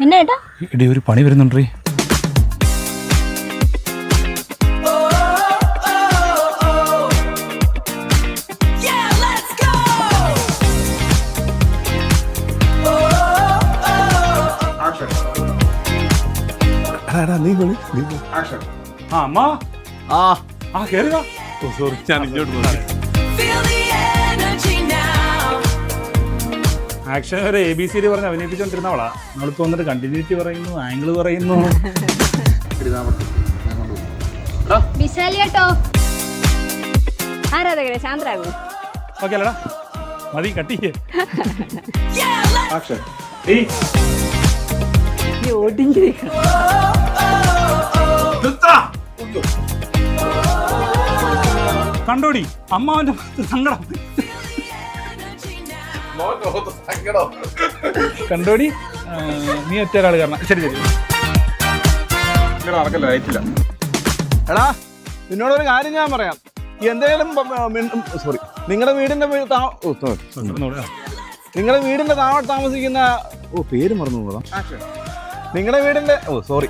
എന്നാ ഏട്ടാ ഇടി ഒരു പണി വരുന്നുണ്ടേ. അമ്മ കേറി വാ. സോറി ഞാൻ ഇങ്ങോട്ട് പോകുന്നു. ആക്ഷൻ ഒരു ABCD പറഞ്ഞ് അഭിനയിപ്പിച്ചോണ്ടിരുന്നവളാ. നമ്മളിപ്പോ വന്നിട്ട് കണ്ടിന്യൂറ്റി പറയുന്നു, ആംഗിൾ പറയുന്നു. വിശാലിയേട്ടോ ആരാധകരെ ശാന്തരാകും. ഓക്കെ അല്ലടാ, മതി കട്ടിക്ക്. കണ്ടോടി അമ്മാവന്റെ സങ്കടം കണ്ടോടി. നീ ഒറ്റ ഒരാൾ കാരണം. ശരി ശരി നടക്കല്ല. എടാ നിന്നോടൊരു കാര്യം ഞാൻ പറയാം. എന്തെങ്കിലും സോറി നിങ്ങളുടെ വീടിന്റെ താഴെ താമസിക്കുന്ന പേര് മറന്നു പോകാം. നിങ്ങളുടെ വീടിന്റെ സോറി